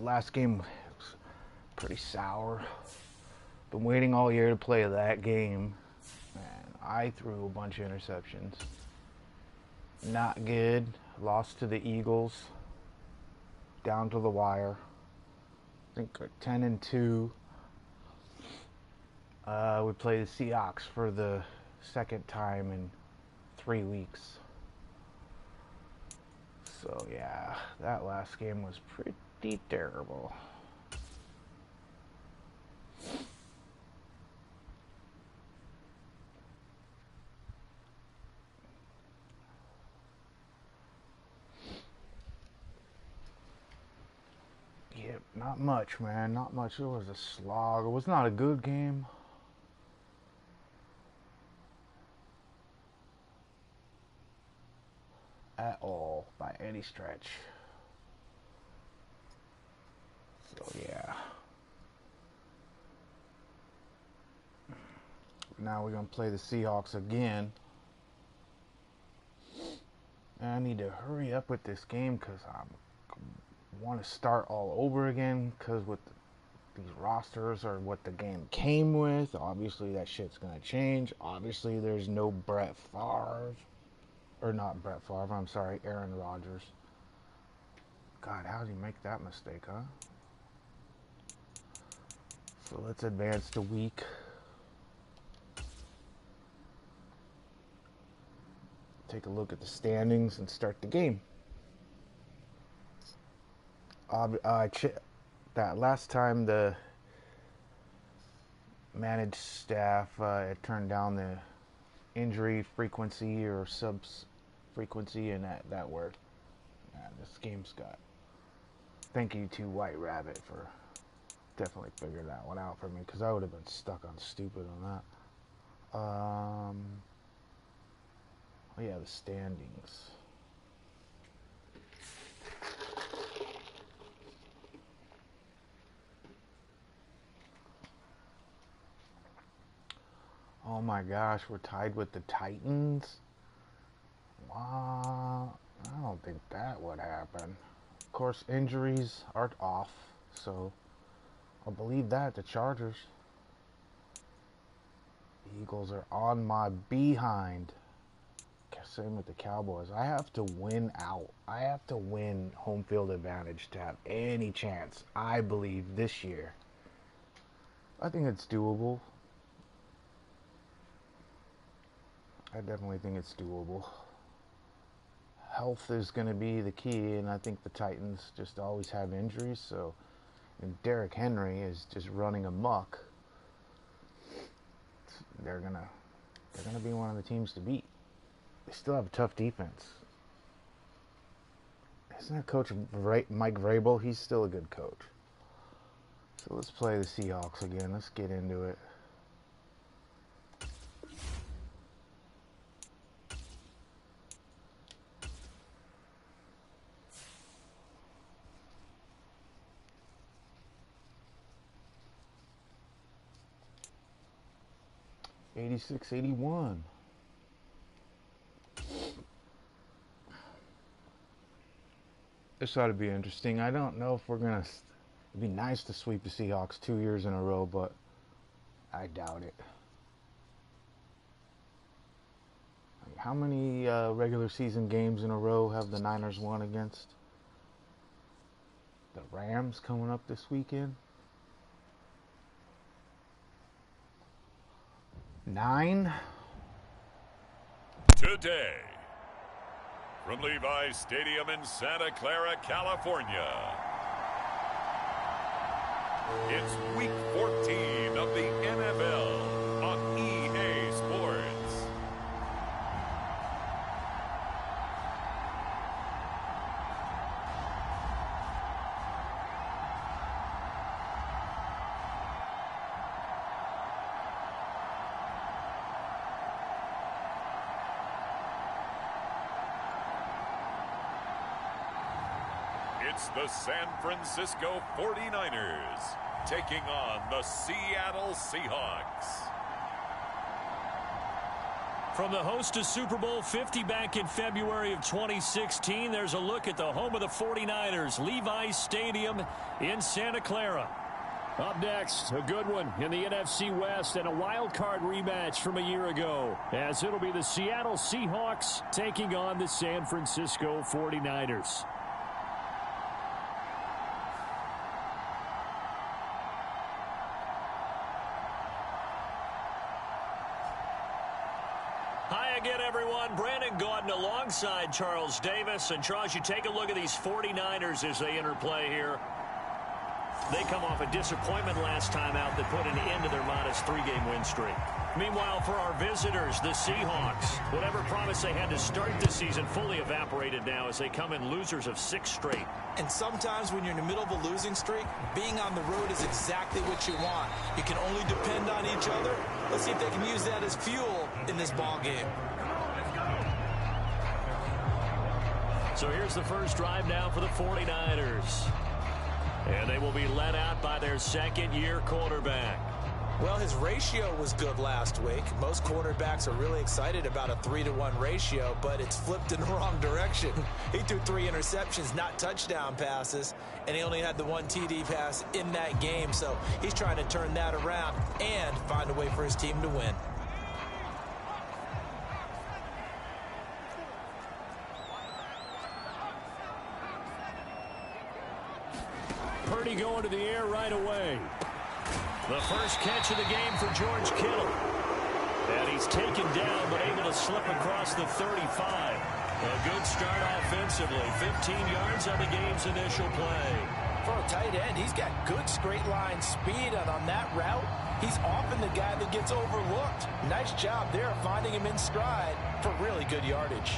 last game was pretty sour. Been waiting all year to play that game, and I threw a bunch of interceptions. Not good. Lost to the Eagles. Down to the wire. I think 10-2. We play the Seahawks for the second time in 3 weeks. So yeah, that last game was pretty terrible. Yep, not much, man. Not much. It was a slog. It was not a good game. At all, by any stretch. So yeah. Now we're gonna play the Seahawks again. And I need to hurry up with this game because I want to start all over again. Because with these rosters are what the game came with. Obviously, that shit's gonna change. Obviously, there's no Brett Favre. Or not Brett Favre, I'm sorry, Aaron Rodgers. God, how did he make that mistake, huh? So let's advance to week. Take a look at the standings and start the game. That last time the managed staff it turned down the injury frequency or subs frequency, and that worked. This game's got. Thank you to White Rabbit for definitely figuring that one out for me, because I would have been stuck on stupid on that. Oh yeah, the standings. Oh my gosh, we're tied with the Titans. Wow, I don't think that would happen. Of course, injuries are off, so I'll believe that. The Chargers. The Eagles are on my behind. Same with the Cowboys. I have to win out. I have to win home field advantage to have any chance, I believe, this year. I think it's doable. I definitely think it's doable. Health is going to be the key, and I think the Titans just always have injuries, so and Derrick Henry is just running amok. They're gonna be one of the teams to beat. They still have a tough defense. Isn't that coach Mike Vrabel? He's still a good coach. So let's play the Seahawks again. Let's get into it. $86-81. This ought to be interesting. I don't know if we're going to... It'd be nice to sweep the Seahawks 2 years in a row, but I doubt it. How many regular season games in a row have the Niners won against the Rams coming up this weekend? 9? Today, from Levi's Stadium in Santa Clara, California, it's Week 14 of the NFL on EA Sports. It's the San Francisco 49ers taking on the Seattle Seahawks. From the host to Super Bowl 50 back in February of 2016, there's a look at the home of the 49ers, Levi's Stadium in Santa Clara. Up next, a good one in the NFC West and a wild card rematch from a year ago, as it'll be the Seattle Seahawks taking on the San Francisco 49ers. Hi again, everyone. Brandon Gaudin alongside Charles Davis. And Charles, you take a look at these 49ers as they interplay here. They come off a disappointment last time out that put an end to their modest 3-game win streak. Meanwhile, for our visitors, the Seahawks, whatever promise they had to start this season fully evaporated now as they come in losers of 6 straight. And sometimes when you're in the middle of a losing streak, being on the road is exactly what you want. You can only depend on each other. Let's see if they can use that as fuel in this ball game. So here's the first drive now for the 49ers. And they will be led out by their second-year quarterback. Well, his ratio was good last week. Most quarterbacks are really excited about a 3-to-1 ratio, but it's flipped in the wrong direction. He threw 3 interceptions, not touchdown passes, and he only had the 1 TD pass in that game. So he's trying to turn that around and find a way for his team to win. Parody going to the air right away. The first catch of the game for George Kittle. And he's taken down, but able to slip across the 35. A good start offensively. 15 yards on the game's initial play. For a tight end, he's got good straight line speed, and on that route, he's often the guy that gets overlooked. Nice job there finding him in stride for really good yardage.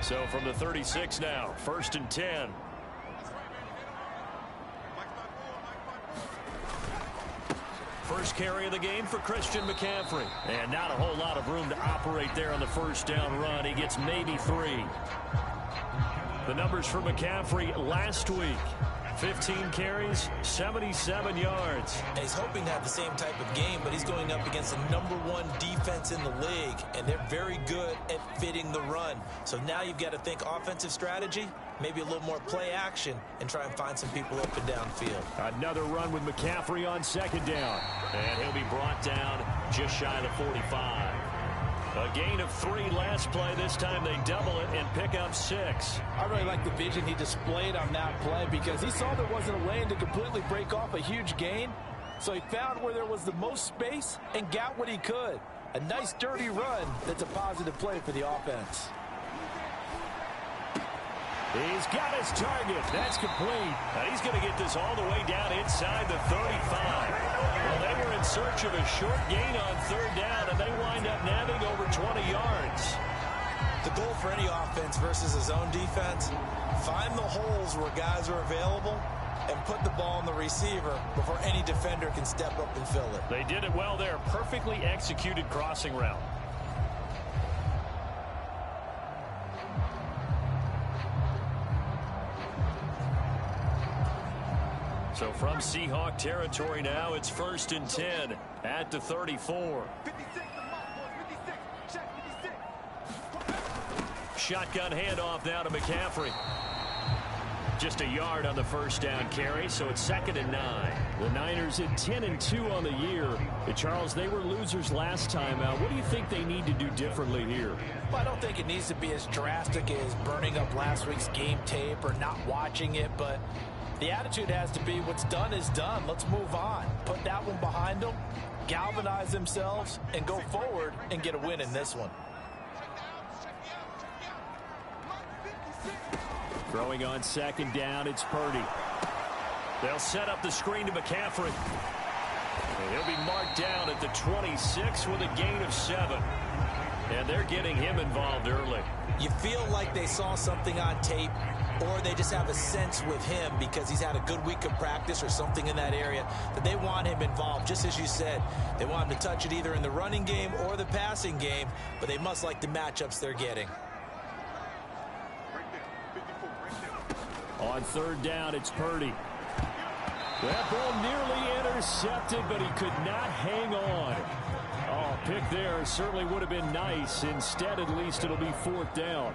So from the 36 now, 1st and 10. First carry of the game for Christian McCaffrey. And not a whole lot of room to operate there on the first down run. He gets maybe 3. The numbers for McCaffrey last week. 15 carries, 77 yards. And he's hoping to have the same type of game, but he's going up against the #1 defense in the league, and they're very good at fitting the run. So now you've got to think offensive strategy, maybe a little more play action, and try and find some people up and downfield. Another run with McCaffrey on 2nd down. And he'll be brought down just shy of the 45. A gain of 3 last play. This time they double it and pick up 6. I really like the vision he displayed on that play because he saw there wasn't a lane to completely break off a huge gain. So he found where there was the most space and got what he could. A nice dirty run that's a positive play for the offense. He's got his target. That's complete. And he's going to get this all the way down inside the 35. Well, they were in search of a short gain on 3rd down, and they wind up nabbing over 20 yards. The goal for any offense versus his own defense, find the holes where guys are available and put the ball on the receiver before any defender can step up and fill it. They did it well there. Perfectly executed crossing route. So from Seahawk territory now, it's 1st and 10 at the 34. Shotgun handoff now to McCaffrey. Just a yard on the first down carry, so it's 2nd and 9. The Niners at 10-2 on the year. Charles, they were losers last time out. What do you think they need to do differently here? Well, I don't think it needs to be as drastic as burning up last week's game tape or not watching it, but the attitude has to be what's done is done. Let's move on. Put that one behind them, galvanize themselves, and go forward and get a win in this one. Throwing on 2nd down, it's Parody. They'll set up the screen to McCaffrey. And he'll be marked down at the 26 with a gain of 7. And they're getting him involved early. You feel like they saw something on tape, or they just have a sense with him because he's had a good week of practice or something in that area that they want him involved. Just as you said, they want him to touch it either in the running game or the passing game, but they must like the matchups they're getting. On third down, it's Parody. That ball nearly intercepted, but he could not hang on. Oh, pick there certainly would have been nice. Instead, at least it'll be fourth down.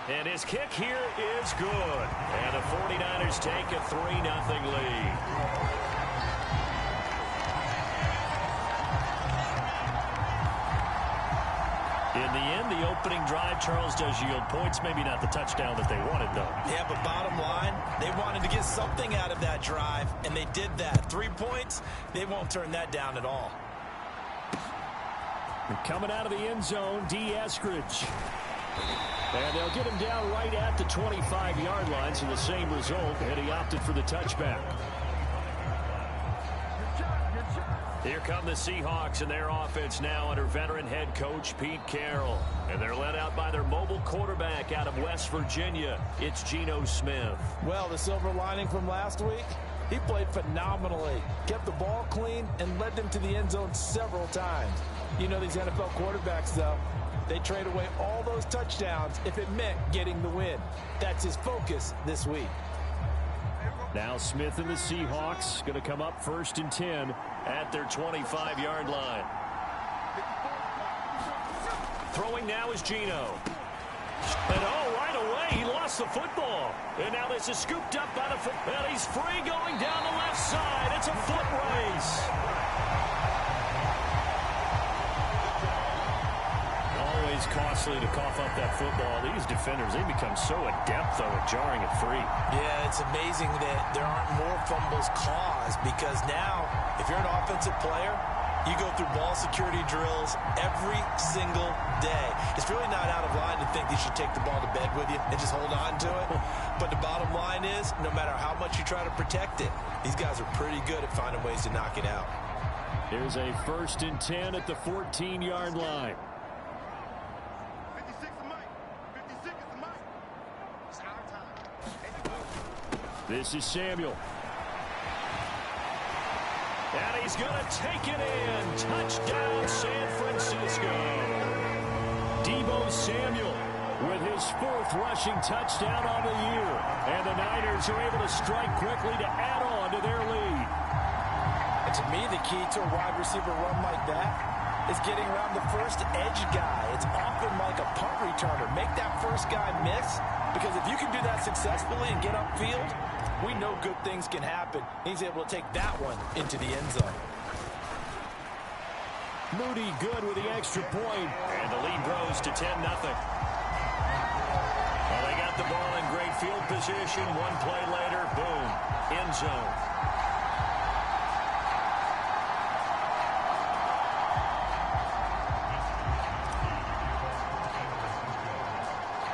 And his kick here is good. And the 49ers take a 3-0 lead. In the end, the opening drive, Charles, does yield points. Maybe not the touchdown that they wanted, though. Yeah, but bottom line, they wanted to get something out of that drive, and they did that. 3 points, they won't turn that down at all. And coming out of the end zone, D. Eskridge. And they'll get him down right at the 25-yard line, so the same result, and he opted for the touchback. Here come the Seahawks and their offense now under veteran head coach Pete Carroll. And they're led out by their mobile quarterback out of West Virginia. It's Geno Smith. Well, the silver lining from last week, he played phenomenally. Kept the ball clean and led them to the end zone several times. You know these NFL quarterbacks, though, they trade away all those touchdowns if it meant getting the win. That's his focus this week. Now Smith and the Seahawks going to come up 1st and 10 at their 25-yard line. Throwing now is Geno. And right away he lost the football. And now this is scooped up by the foot. And he's free going down the left side. It's a foot race. Always costly to cough up that football. These defenders, they become so adept, though, at jarring it free. Yeah, it's amazing that there aren't more fumbles caused, because now, if you're an offensive player, you go through ball security drills every single day. It's really not out of line to think you should take the ball to bed with you and just hold on to it. But the bottom line is, no matter how much you try to protect it, these guys are pretty good at finding ways to knock it out. Here's a 1st and 10 at the 14-yard line. This is Samuel. And he's going to take it in. Touchdown, San Francisco. Deebo Samuel with his 4th rushing touchdown on the year. And the Niners are able to strike quickly to add on to their lead. And to me, the key to a wide receiver run like that is getting around the first edge guy. It's often like a punt returner. Make that first guy miss, because if you can do that successfully and get upfield, we know good things can happen. He's able to take that one into the end zone. Moody good with the extra point. And the lead grows to 10-0. Well, they got the ball in great field position. One play later, boom, end zone.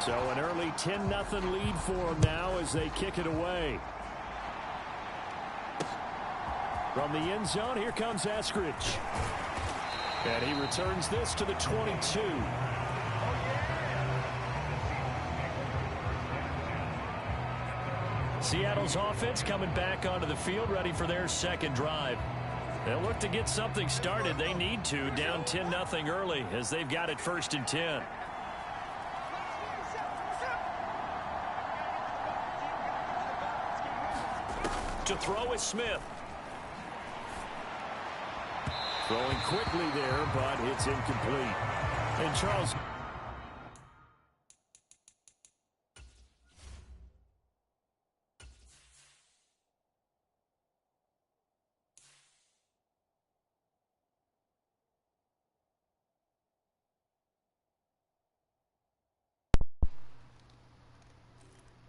So an early 10-0 lead for them now as they kick it away. From the end zone, here comes Eskridge. And he returns this to the 22. Seattle's offense coming back onto the field, ready for their second drive. They'll look to get something started. They need to, down 10-0 early as they've got it 1st and 10. To throw is Smith. Throwing quickly there, but it's incomplete. And Charles.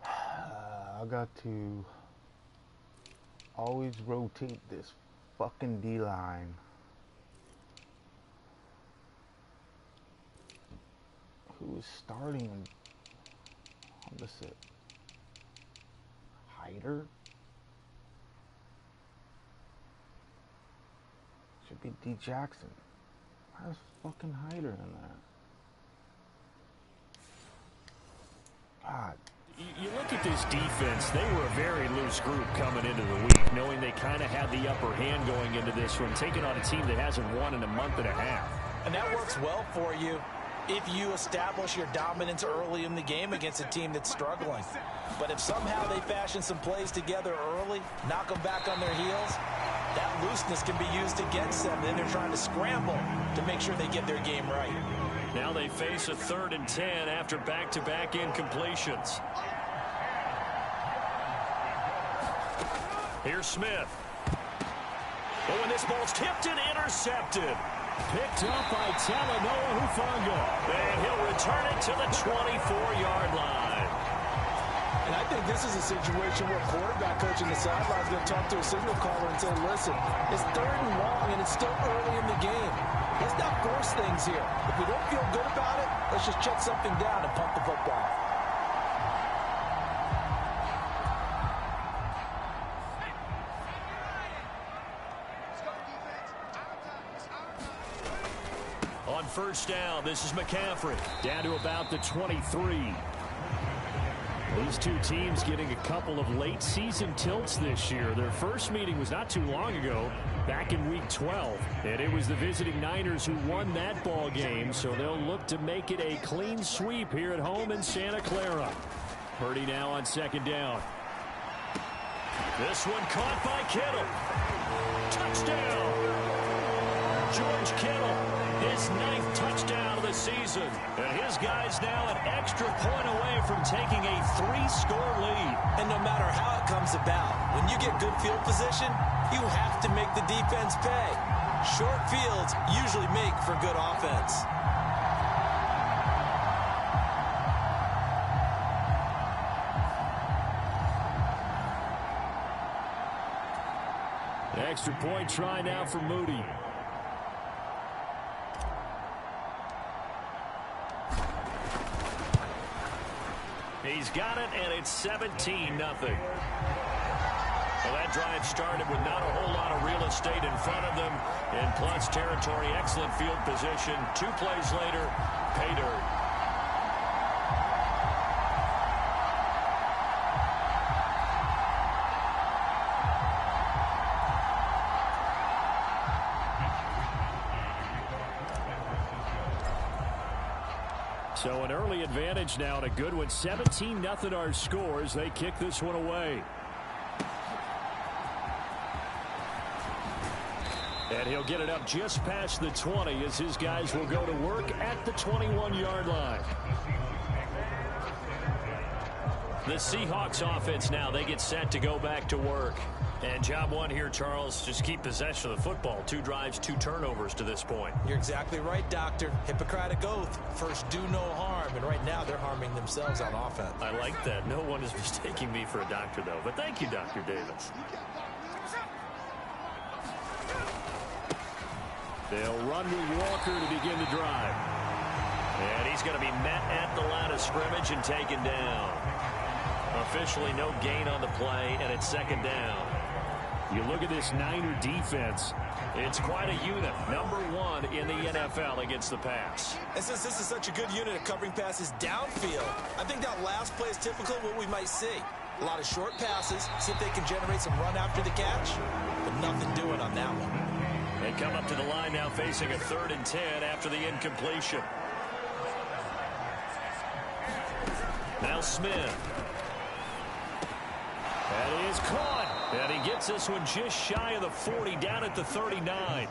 I got to always rotate this fucking D-line. Who is starting on this? Hyder? Should be D. Jackson. Where's fucking Hyder in there? God. You look at this defense, they were a very loose group coming into the week, knowing they kind of had the upper hand going into this one, taking on a team that hasn't won in a month and a half. And that works well for you if you establish your dominance early in the game against a team that's struggling. But if somehow they fashion some plays together early, knock them back on their heels, that looseness can be used against them. Then they're trying to scramble to make sure they get their game right. Now they face a 3rd and 10 after back-to-back incompletions. Here's Smith. Oh, and this ball's tipped and intercepted. Picked up by Talanoa Hufanga. And he'll return it to the 24-yard line. And I think this is a situation where quarterback coach in the sideline is going to talk to a signal caller and say, listen, it's 3rd and long, and it's still early in the game. Let's not force things here. If we don't feel good about it, let's just check something down and punt the football. On 1st down, this is McCaffrey. Down to about the 23. These two teams getting a couple of late season tilts this year. Their first meeting was not too long ago, back in week 12. And it was the visiting Niners who won that ball game, so they'll look to make it a clean sweep here at home in Santa Clara. Parody now on 2nd down. This one caught by Kittle. Touchdown! George Kittle, his 9th touchdown of the season. And his guy's now an extra point away from taking a 3-score lead. And no matter how it comes about, when you get good field position, you have to make the defense pay. Short fields usually make for good offense. An extra point try now for Moody. He's got it, and it's 17-0. Well, that drive started with not a whole lot of real estate in front of them. In plus territory, excellent field position. 2 plays later, pay dirt. So an early advantage now and a good one. 17-0 our scores. They kick this one away. And he'll get it up just past the 20 as his guys will go to work at the 21-yard line. The Seahawks offense now, they get set to go back to work. And job one here, Charles, just keep possession of the football. 2 drives, 2 turnovers to this point. You're exactly right, Doctor. Hippocratic oath. First, do no harm. And right now, they're harming themselves on offense. I like that. No one is mistaking me for a doctor, though. But thank you, Dr. Davis. They'll run with Walker to begin the drive. And he's going to be met at the line of scrimmage and taken down. Officially no gain on the play, and it's 2nd down. You look at this Niner defense, it's quite a unit. Number 1 in the NFL against the pass. And since this is such a good unit at covering passes downfield, I think that last play is typical of what we might see. A lot of short passes, see if they can generate some run after the catch, but nothing doing on that one. They come up to the line now facing a 3rd and 10 after the incompletion. Now Smith. That is caught. And he gets this one just shy of the 40, down at the 39.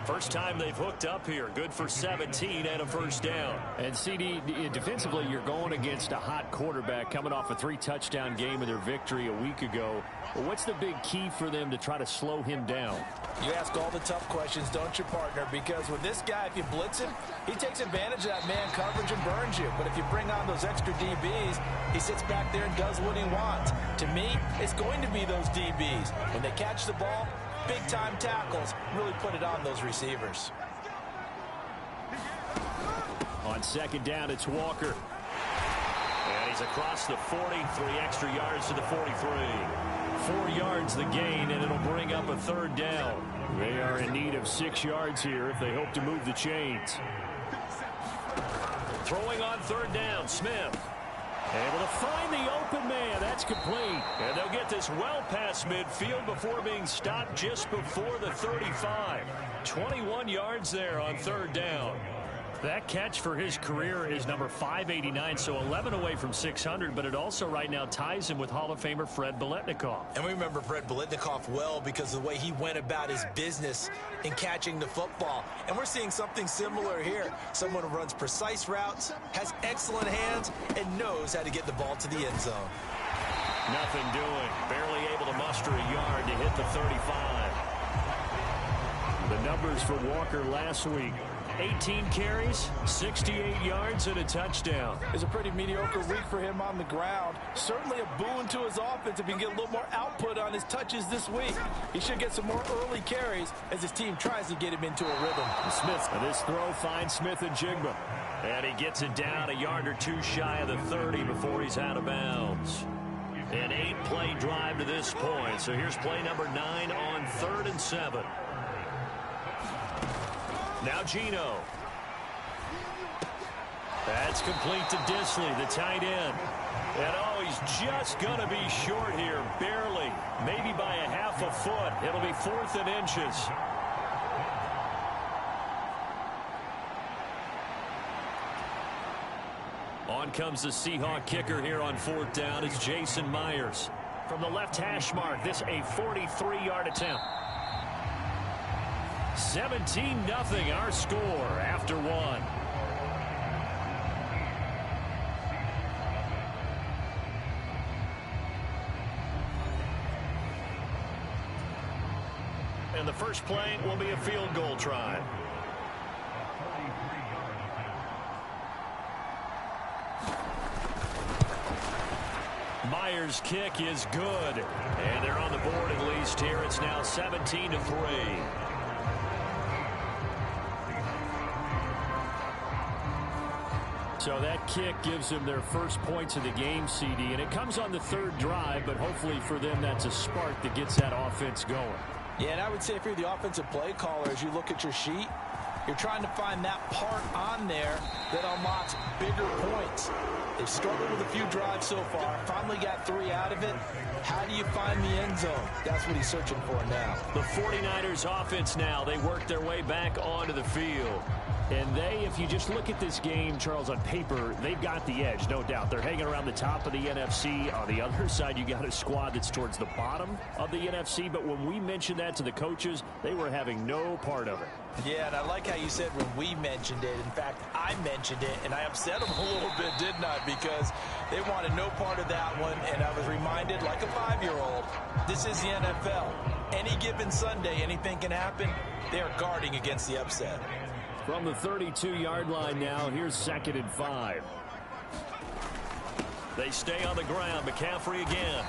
First time they've hooked up here. Good for 17 and a 1st down. And CD, defensively, you're going against a hot quarterback coming off a 3-touchdown game of their victory a week ago. Well, what's the big key for them to try to slow him down? You ask all the tough questions, don't you, partner? Because with this guy, if you blitz him, he takes advantage of that man coverage and burns you. But if you bring on those extra DBs, he sits back there and does what he wants. To me, it's going to be those DBs. When they catch the ball, big-time tackles really put it on those receivers. On 2nd down, it's Walker. And he's across the 40, 3 extra yards to the 43. 4 yards the gain, and it'll bring up a 3rd down. They are in need of 6 yards here if they hope to move the chains. Throwing on 3rd down, Smith. Able to find the open man. That's complete. And they'll get this well past midfield before being stopped just before the 35. 21 yards there on third down. That catch for his career is number 589, so 11 away from 600, but it also right now ties him with Hall of Famer Fred Biletnikoff. And we remember Fred Biletnikoff well because of the way he went about his business in catching the football. And we're seeing something similar here. Someone who runs precise routes, has excellent hands, and knows how to get the ball to the end zone. Nothing doing. Barely able to muster a yard to hit the 35. The numbers for Walker last week. 18 carries, 68 yards, and a touchdown. It's a pretty mediocre week for him on the ground. Certainly a boon to his offense if he can get a little more output on his touches this week. He should get some more early carries as his team tries to get him into a rhythm. Smith, this throw finds Smith and Jigba. And he gets it down a yard or two shy of the 30 before he's out of bounds. An 8-play drive to this point. So here's play number 9 on 3rd and 7. Now Gino. That's complete to Disley, the tight end. And oh, he's just going to be short here, barely. Maybe by a half a foot. It'll be 4th and inches. On comes the Seahawk kicker here on 4th down. It's Jason Myers. From the left hash mark, this a 43-yard attempt. 17-0 our score after 1. And the first play will be a field goal try. Myers' kick is good. And they're on the board at least here. It's now 17-3. So that kick gives them their first points of the game, CD, and it comes on the 3rd drive, but hopefully for them that's a spark that gets that offense going. Yeah, and I would say if you're the offensive play caller, as you look at your sheet, you're trying to find that part on there that unlocks bigger points. They've struggled with a few drives so far, finally got 3 out of it. How do you find the end zone? That's what he's searching for now. The 49ers offense now, they work their way back onto the field. And they, if you just look at this game, Charles, on paper, they've got the edge, no doubt. They're hanging around the top of the NFC. On the other side, you got a squad that's towards the bottom of the NFC. But when we mentioned that to the coaches, they were having no part of it. Yeah, and I like how you said when we mentioned it. In fact, I mentioned it, and I upset them a little bit, didn't I? Because they wanted no part of that one, and I was reminded, like a 5-year-old, this is the NFL. Any given Sunday, anything can happen. They are guarding against the upset. From the 32-yard line now, here's 2nd and 5. They stay on the ground. McCaffrey again.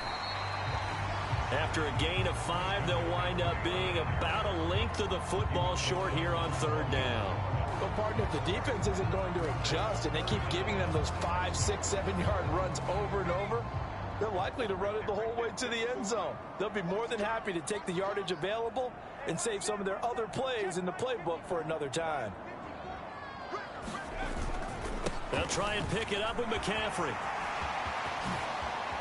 After a gain of 5, they'll wind up being about a length of the football short here on 3rd down. But, partner, if the defense isn't going to adjust and they keep giving them those 5, 6, 7-yard runs over and over, they're likely to run it the whole way to the end zone. They'll be more than happy to take the yardage available and save some of their other plays in the playbook for another time. They'll try and pick it up with McCaffrey.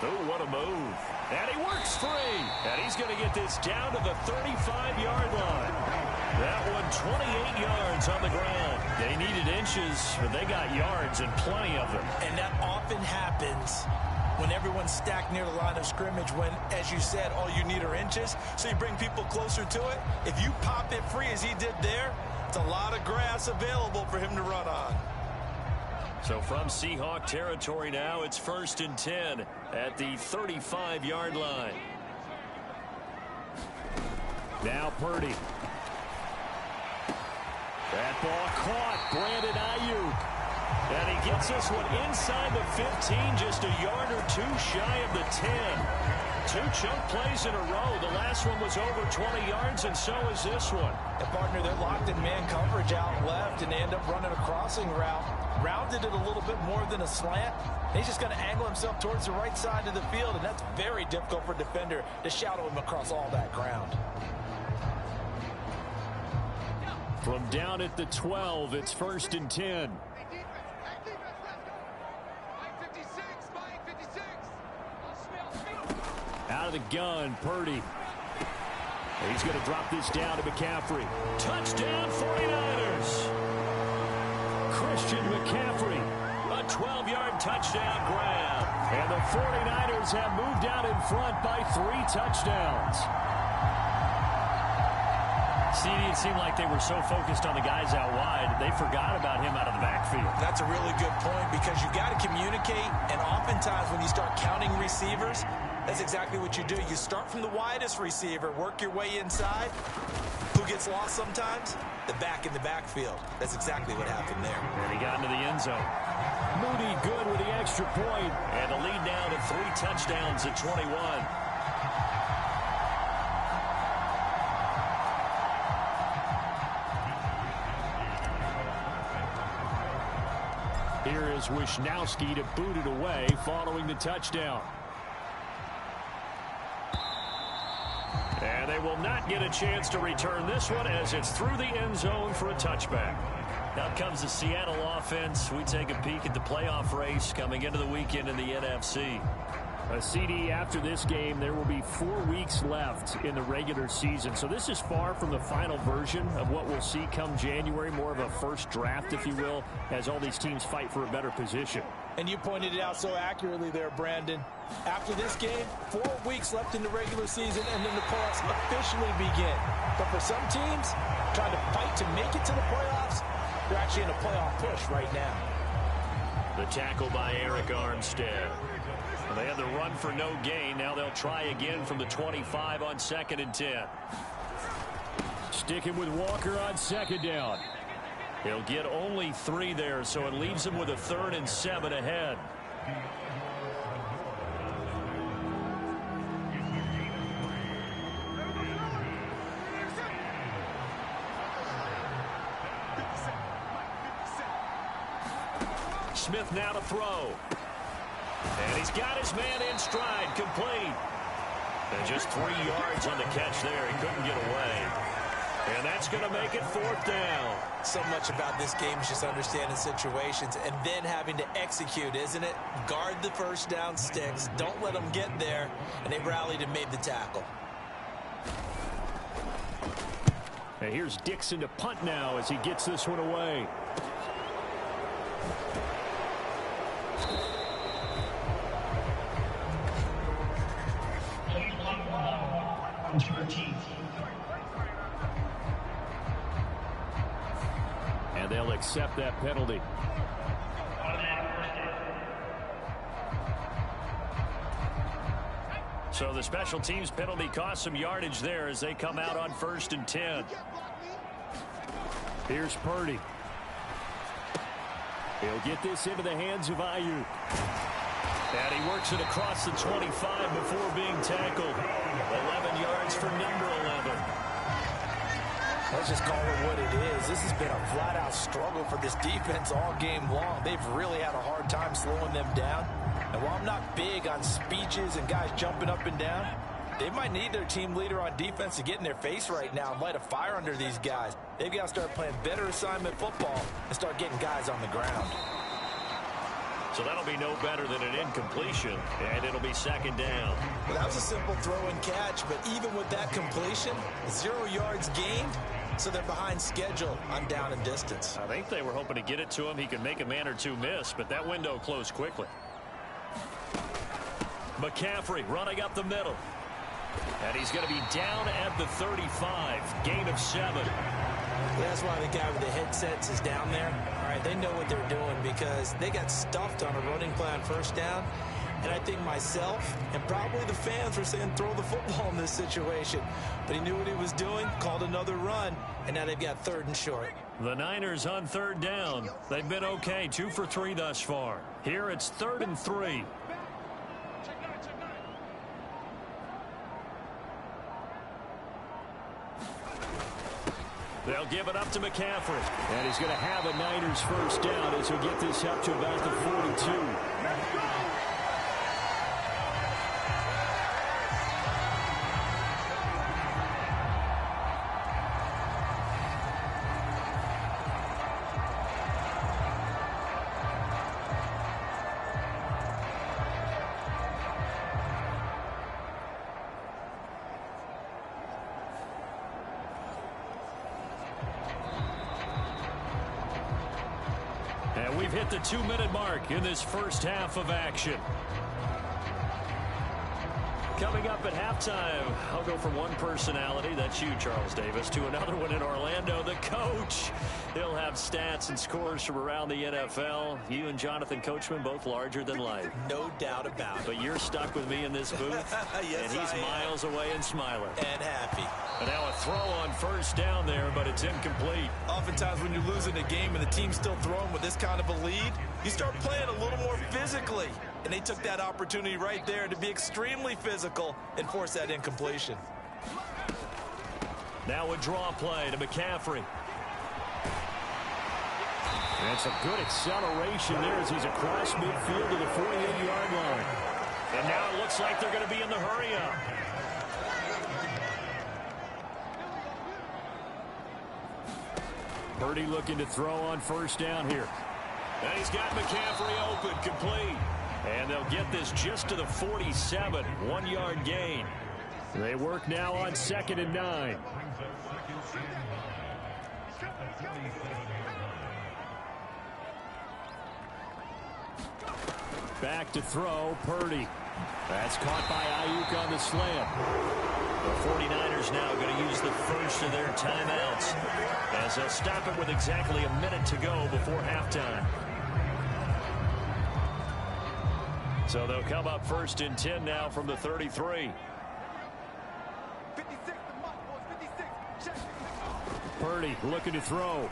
Oh, what a move. And he works free. And he's going to get this down to the 35-yard line. That one 28 yards on the ground. They needed inches, but they got yards and plenty of them. And that often happens when everyone's stacked near the line of scrimmage when, as you said, all you need are inches. So you bring people closer to it. If you pop it free as he did there, it's a lot of grass available for him to run on. So from Seahawk territory now, it's 1st and 10 at the 35-yard line. Now Parody. That ball caught. Brandon Ayuk. And he gets this one inside the 15, just a yard or two shy of the 10. 2 chunk plays in a row. The last one was over 20 yards, and so is this one. And, partner, they're locked in man coverage out left, and they end up running a crossing route. Rounded it a little bit more than a slant. He's just going to angle himself towards the right side of the field, and that's very difficult for a defender to shadow him across all that ground. From down at the 12, it's 1st and 10. of the gun, Parody. He's going to drop this down to McCaffrey. Touchdown, 49ers. Christian McCaffrey, a 12-yard touchdown grab. And the 49ers have moved out in front by 3 touchdowns. CD, it seemed like they were so focused on the guys out wide, they forgot about him out of the backfield. That's a really good point because you got to communicate, and oftentimes when you start counting receivers, that's exactly what you do. You start from the widest receiver, work your way inside. Who gets lost sometimes? The back in the backfield. That's exactly what happened there. And he got into the end zone. Moody good with the extra point. And the lead now to 3 touchdowns at 21. Here is Wisnowski to boot it away following the touchdown. And they will not get a chance to return this one as it's through the end zone for a touchback. Now comes the Seattle offense. We take a peek at the playoff race coming into the weekend in the NFC. A CD after this game, there will be 4 weeks left in the regular season. So this is far from the final version of what we'll see come January, more of a first draft, if you will, as all these teams fight for a better position. And you pointed it out so accurately there, Brandon. After this game, 4 weeks left in the regular season, and then the playoffs officially begin. But for some teams, trying to fight to make it to the playoffs, they're actually in a playoff push right now. The tackle by Eric Armstead. They had the run for no gain. Now they'll try again from the 25 on 2nd and 10. Sticking with Walker on 2nd down. He'll get only 3 there, so it leaves him with a 3rd and 7 ahead. Smith now to throw. And he's got his man in stride, complete. And just 3 yards on the catch there. He couldn't get away. And that's going to make it 4th down. So much about this game is just understanding situations and then having to execute, isn't it? Guard the first down sticks. Don't let them get there. And they rallied and made the tackle. And here's Dixon to punt now as he gets this one away. And they'll accept that penalty. So the special teams penalty cost some yardage there as they come out on 1st and 10. Here's Parody. He'll get this into the hands of Ayuk. And he works it across the 25 before being tackled. 11 yards for number 11. Let's just call it what it is. This has been a flat-out struggle for this defense all game long. They've really had a hard time slowing them down. And while I'm not big on speeches and guys jumping up and down, they might need their team leader on defense to get in their face right now and light a fire under these guys. They've got to start playing better assignment football and start getting guys on the ground. So that'll be no better than an incompletion, and it'll be 2nd down. Well, that was a simple throw and catch, but even with that completion, 0 yards gained, so they're behind schedule on down and distance. I think they were hoping to get it to him. He could make a man or two miss, but that window closed quickly. McCaffrey running up the middle. And he's going to be down at the 35. Gain of 7. That's why the guy with the headsets is down there. All right, they know what they're doing because they got stuffed on a running play on 1st down. And I think myself and probably the fans were saying throw the football in this situation. But he knew what he was doing, called another run, and now they've got 3rd and short. The Niners on 3rd down. They've been okay, 2 for 3 thus far. Here it's 3rd and 3. They'll give it up to McCaffrey. And he's going to have a Niners 1st down as he'll get this up to about the 42. We've hit the 2-minute mark in this first half of action. Coming up at halftime, I'll go from one personality, that's you, Charles Davis, to another one in Orlando, the coach. He'll have stats and scores from around the NFL. You and Jonathan Coachman, both larger than life. No doubt about it. But you're stuck with me in this booth, yes, and he's miles away and smiling. And happy. And now a throw on first down there, but it's incomplete. Oftentimes when you're losing a game and the team's still throwing with this kind of a lead, you start playing a little more physically. And they took that opportunity right there to be extremely physical and force that incompletion. Now a draw play to McCaffrey. And some good acceleration there as he's across midfield to the 48-yard line. And now it looks like they're going to be in the hurry-up. Parody looking to throw on first down here. And he's got McCaffrey open, complete. And they'll get this just to the 47, 1-yard gain. They work now on 2nd and 9. Back to throw, Parody. That's caught by Ayuk on the slant. The 49ers now going to use the first of their timeouts as they'll stop it with exactly a minute to go before halftime. So they'll come up 1st and 10 now from the 33. Parody looking to throw.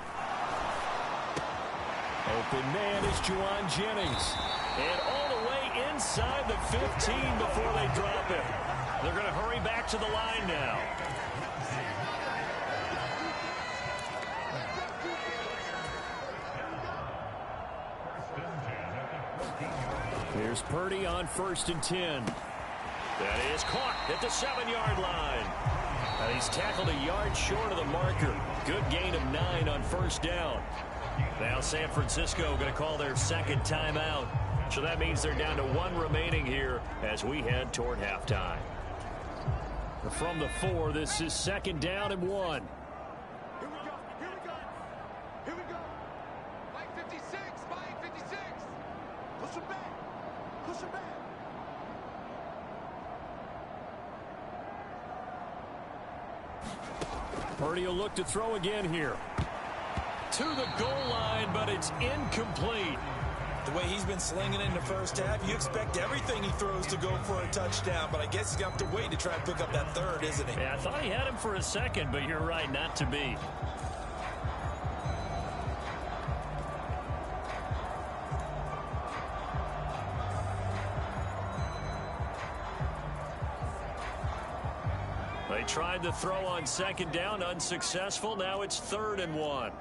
Open man is Juwan Jennings. And all the way inside the 15 before they drop it. They're going to hurry back to the line now. Here's Parody on 1st and 10. That is caught at the 7-yard line. And he's tackled a yard short of the marker. Good gain of 9 on first down. Now San Francisco going to call their second timeout. So that means they're down to 1 remaining here as we head toward halftime. From the 4, this is 2nd down and 1. Parody will look to throw again here. To the goal line, but it's incomplete. The way he's been slinging in the first half, you expect everything he throws to go for a touchdown, but I guess he's going to have to wait to try and pick up that third, isn't he? Yeah, I thought he had him for a second, but you're right, not to be. They tried to throw on 2nd down, unsuccessful. Now it's 3rd and 1.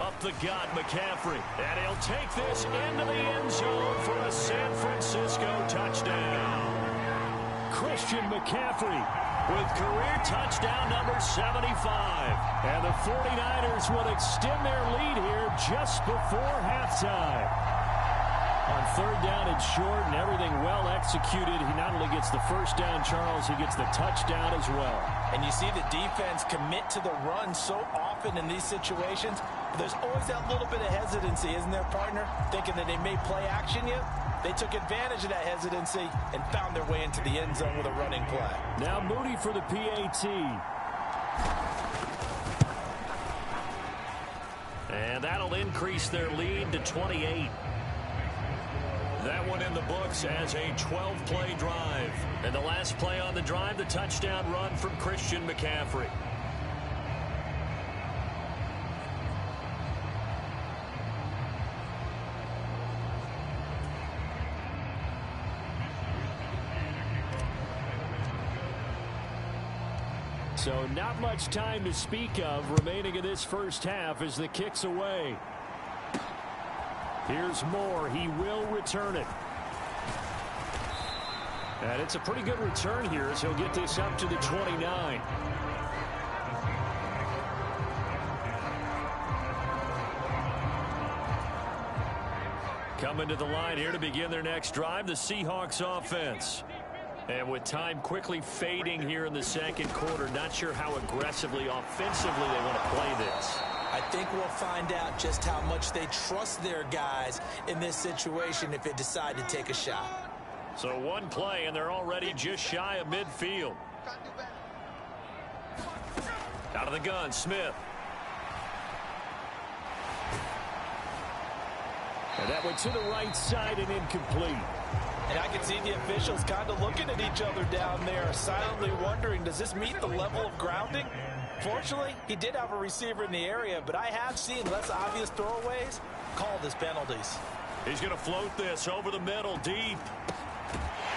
Up the gut, McCaffrey. And he'll take this into the end zone for a San Francisco touchdown. Christian McCaffrey with career touchdown number 75. And the 49ers will extend their lead here just before halftime. On 3rd down and short and everything well executed. He not only gets the first down, Charles, he gets the touchdown as well. And you see the defense commit to the run so often in these situations. But there's always that little bit of hesitancy, isn't there, partner? Thinking that they may play action you. They took advantage of that hesitancy and found their way into the end zone with a running play. Now Moody for the PAT. And that'll increase their lead to 28. That one in the books as a 12-play drive. And the last play on the drive, the touchdown run from Christian McCaffrey. So not much time to speak of remaining in this first half as the kick's away. Here's Moore. He will return it. And it's a pretty good return here as he'll get this up to the 29. Coming to the line here to begin their next drive, the Seahawks offense. And with time quickly fading here in the second quarter, not sure how aggressively, offensively they want to play this. I think we'll find out just how much they trust their guys in this situation if they decide to take a shot. So one play, and they're already just shy of midfield. Out of the gun, Smith. And that went to the right side and incomplete. And I can see the officials kind of looking at each other down there, silently wondering, does this meet the level of grounding? Fortunately, he did have a receiver in the area, but I have seen less obvious throwaways called as penalties. He's going to float this over the middle, deep.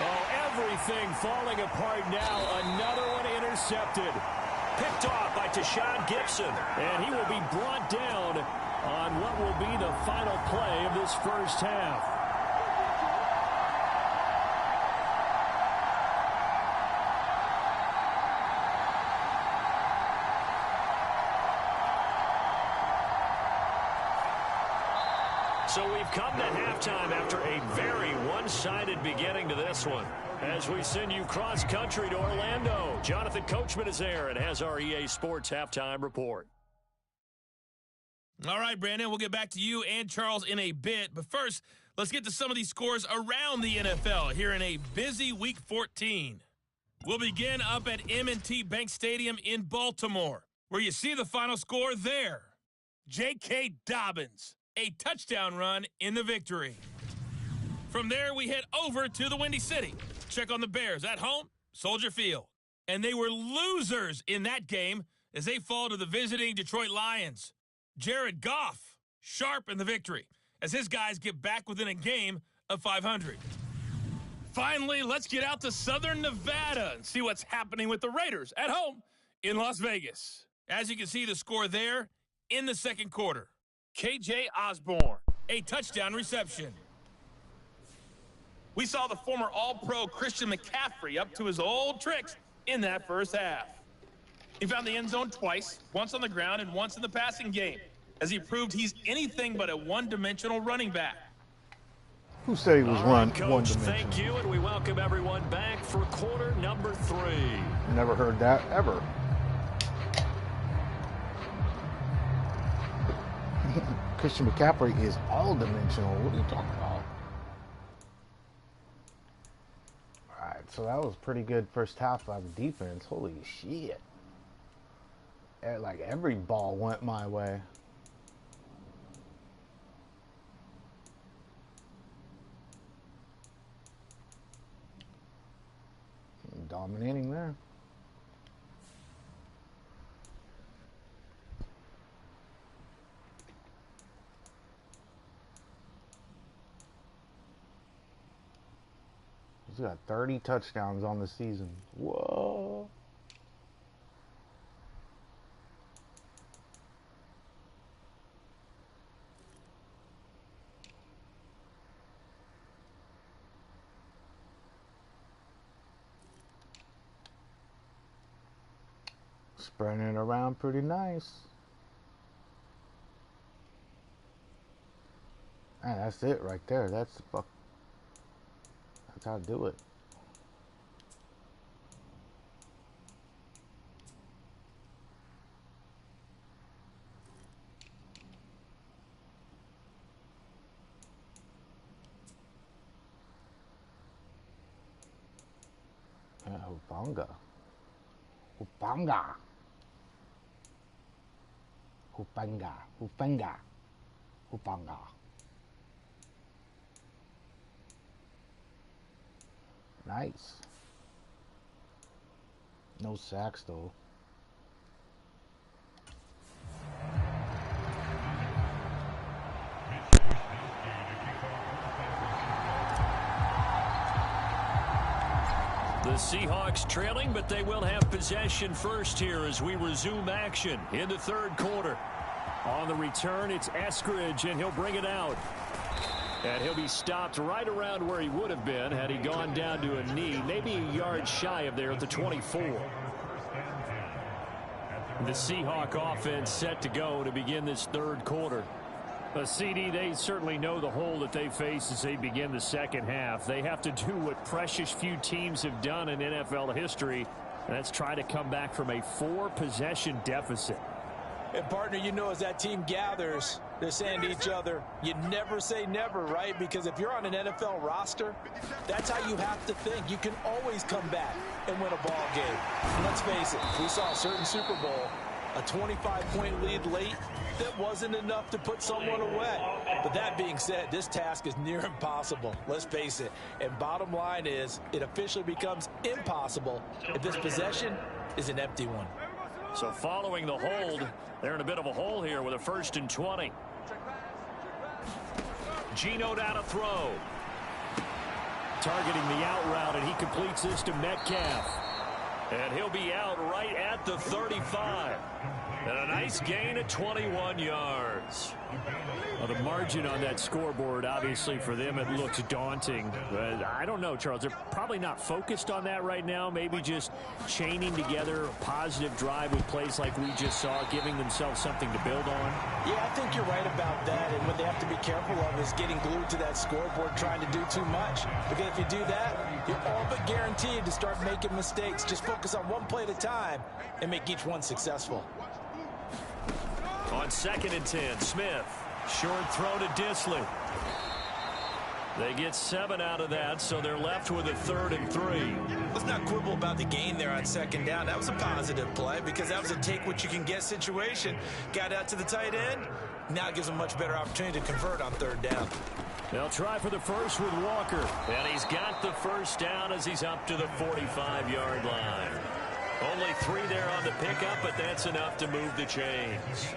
Oh, everything falling apart now. Another one intercepted. Picked off by Tashawn Gibson. And he will be brought down on what will be the final play of this first half. So we've come to halftime after a very one-sided beginning to this one. As we send you cross-country to Orlando, Jonathan Coachman is there and has our EA Sports halftime report. All right, Brandon, we'll get back to you and Charles in a bit. But first, let's get to some of these scores around the NFL here in a busy Week 14. We'll begin up at M&T Bank Stadium in Baltimore, where you see the final score there. J.K. Dobbins, a touchdown run in the victory. From there, we head over to the Windy City. Check on the Bears at home, Soldier Field. And they were losers in that game as they fall to the visiting Detroit Lions. Jared Goff, sharp in the victory as his guys get back within a game of 500. Finally, let's get out to Southern Nevada and see what's happening with the Raiders at home in Las Vegas. As you can see, the score there in the second quarter. KJ Osborne, a touchdown reception. We saw the former All-Pro Christian McCaffrey up to his old tricks in that first half. He found the end zone twice, once on the ground and once in the passing game, as he proved he's anything but a one-dimensional running back. Who said he was one-dimensional? Thank you, and we welcome everyone back for quarter number 3. Never heard that ever. Christian McCaffrey is all-dimensional. What are you talking about? All right, so that was pretty good first half by the defense. Holy shit. Like every ball went my way. Dominating there. He's got 30 touchdowns on the season. Whoa. Spreading it around pretty nice. And that's it right there. That's how to do it. Hupanga. Hupanga. Hupanga. Hupanga. Hupanga. Nice. No sacks though. The Seahawks trailing, but they will have possession first here as we resume action in the third quarter. On the return, it's Eskridge, and he'll bring it out. And he'll be stopped right around where he would have been had he gone down to a knee, maybe a yard shy of there at the 24. The Seahawk offense set to go to begin this third quarter. CD, they certainly know the hole that they face as they begin the second half. They have to do what precious few teams have done in NFL history, and that's try to come back from a 4-possession deficit. And, partner, you know, as that team gathers, they're saying to each other, you never say never, right? Because if you're on an NFL roster, that's how you have to think. You can always come back and win a ball game. And let's face it, we saw a certain Super Bowl, a 25-point lead late, that wasn't enough to put someone away. But that being said, this task is near impossible. Let's face it. And bottom line is, it officially becomes impossible if this possession is an empty one. So following the hold, they're in a bit of a hole here with a 1st and 20. Geno down to throw. Targeting the out route, and he completes this to Metcalf. And he'll be out right at the 35. And a nice gain of 21 yards. Well, the margin on that scoreboard, obviously, for them, it looks daunting. But I don't know, Charles. They're probably not focused on that right now. Maybe just chaining together a positive drive with plays like we just saw, giving themselves something to build on. Yeah, I think you're right about that. And what they have to be careful of is getting glued to that scoreboard, trying to do too much. Because if you do that, you're all but guaranteed to start making mistakes. Just focus on one play at a time and make each one successful. On 2nd and 10, Smith. Short throw to Disley. They get 7 out of that, so they're left with a 3rd and 3. Let's not quibble about the gain there on 2nd down. That was a positive play because that was a take-what-you-can-get situation. Got out to the tight end. Now it gives them a much better opportunity to convert on 3rd down. They'll try for the first with Walker. And he's got the 1st down as he's up to the 45-yard line. Only 3 there on the pickup, but that's enough to move the chains.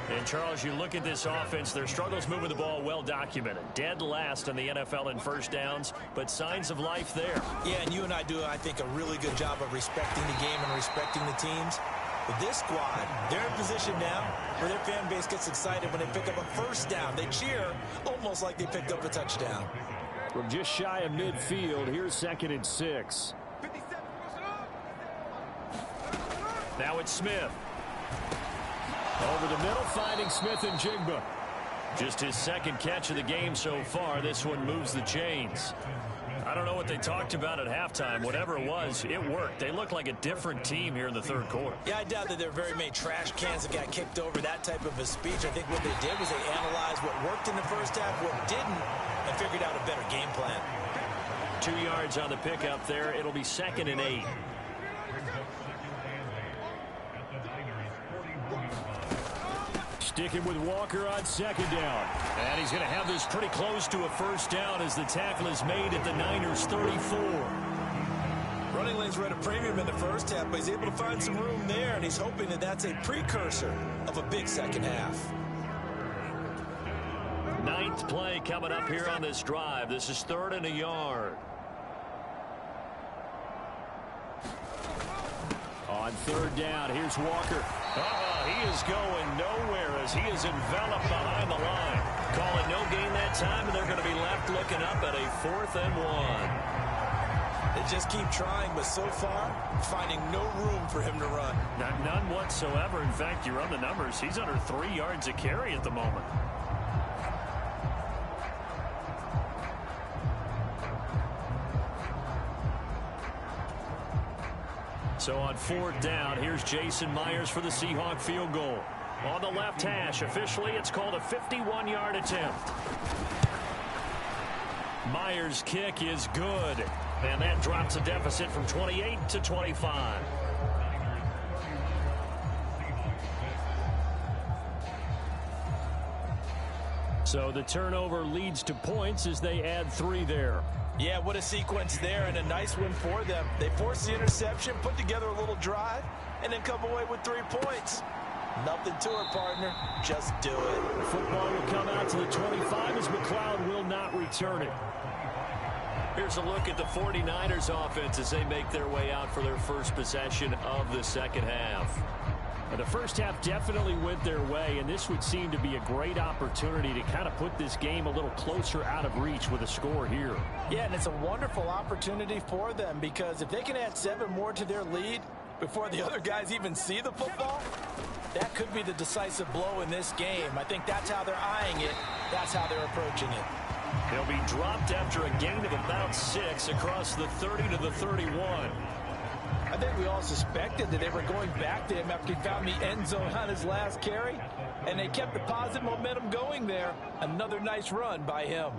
And, Charles, you look at this offense, their struggles moving the ball well documented. Dead last in the NFL in 1st downs, but signs of life there. Yeah, and you and I do, I think, a really good job of respecting the game and respecting the teams. But this squad, they're in position now where their fan base gets excited when they pick up a 1st down. They cheer almost like they picked up a touchdown. From just shy of midfield, here's 2nd and 6. Now it's Smith. Over the middle, finding Smith and Jigba. Just his 2nd catch of the game so far. This one moves the chains. I don't know what they talked about at halftime. Whatever it was, it worked. They look like a different team here in the 3rd quarter. Yeah, I doubt that there are very many trash cans that got kicked over, that type of a speech. I think what they did was they analyzed what worked in the 1st half, what didn't, and figured out a better game plan. 2 yards on the pickup there. It'll be 2nd and 8. Sticking with Walker on 2nd down. And he's going to have this pretty close to a 1st down as the tackle is made at the Niners' 34. Running lanes were at a premium in the 1st half, but he's able to find some room there, and he's hoping that that's a precursor of a big 2nd half. 9th play coming up here on this drive. This is 3rd and a yard. On 3rd down, here's Walker. He is going nowhere as he is enveloped behind the line. Call it no gain that time, and they're going to be left looking up at a 4th and 1. They just keep trying, but so far, finding no room for him to run. None whatsoever. In fact, you run the numbers. He's under 3 yards a carry at the moment. So on 4th down, here's Jason Myers for the Seahawk field goal. On the left hash, officially, it's called a 51-yard attempt. Myers' kick is good, and that drops a deficit from 28 to 25. So the turnover leads to points as they add 3 there. Yeah, what a sequence there, and a nice one for them. They forced the interception, put together a little drive, and then come away with 3 points. Nothing to it, partner. Just do it. The football will come out to the 25 as McLeod will not return it. Here's a look at the 49ers offense as they make their way out for their first possession of the 2nd half. The 1st half definitely went their way, and this would seem to be a great opportunity to kind of put this game a little closer out of reach with a score here. Yeah, and it's a wonderful opportunity for them because if they can add 7 more to their lead before the other guys even see the football, that could be the decisive blow in this game. I think that's how they're eyeing it. That's how they're approaching it. They'll be dropped after a gain of about 6 across the 30 to the 31. I think we all suspected that they were going back to him after he found the end zone on his last carry, and they kept the positive momentum going there. Another nice run by him.